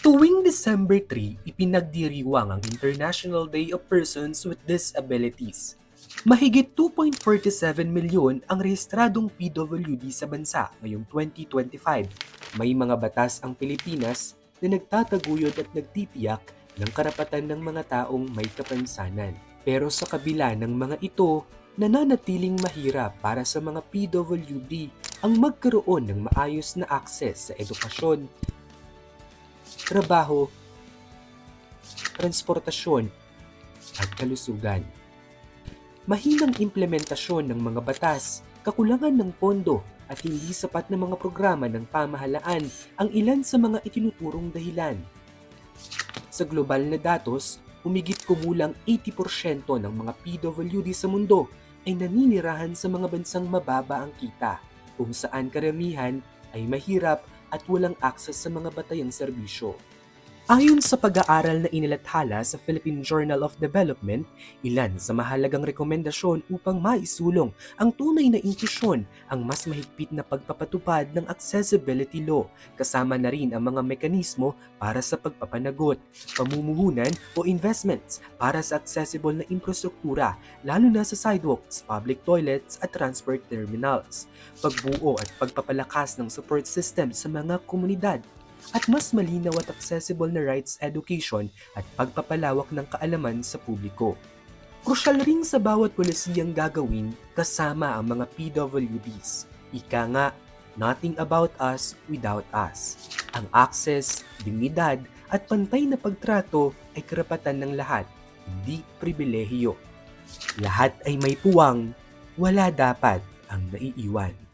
Tuwing December 3, ipinagdiriwang ang International Day of Persons with Disabilities. Mahigit 2.47 milyon ang rehistradong PWD sa bansa ngayong 2025. May mga batas ang Pilipinas na nagtataguyod at nagtitiyak ng karapatan ng mga taong may kapansanan. Pero sa kabila ng mga ito, nananatiling mahirap para sa mga PWD ang magkaroon ng maayos na akses sa edukasyon, trabaho, transportasyon, at kalusugan. Mahinang implementasyon ng mga batas, kakulangan ng pondo at hindi sapat na mga programa ng pamahalaan ang ilan sa mga itinuturong dahilan. Sa global na datos, humigit kumulang 80% ng mga PWD sa mundo ay naninirahan sa mga bansang mababa ang kita, kung saan karamihan ay mahirap at walang akses sa mga batayang serbisyo. Ayon sa pag-aaral na inilathala sa Philippine Journal of Development, ilan sa mahalagang rekomendasyon upang maisulong ang tunay na inklusyon ang mas mahigpit na pagpapatupad ng accessibility law, kasama na rin ang mga mekanismo para sa pagpapanagot, pamumuhunan o investments para sa accessible na infrastruktura, lalo na sa sidewalks, public toilets at transport terminals, pagbuo at pagpapalakas ng support system sa mga komunidad, at mas malinaw at accessible na rights education at pagpapalawak ng kaalaman sa publiko. Krusyal rin sa bawat polisiyang gagawin kasama ang mga PWDs. Ika nga, nothing about us without us. Ang access, dignidad at pantay na pagtrato ay karapatan ng lahat, hindi pribilehiyo. Lahat ay may puwang, wala dapat ang naiiwan.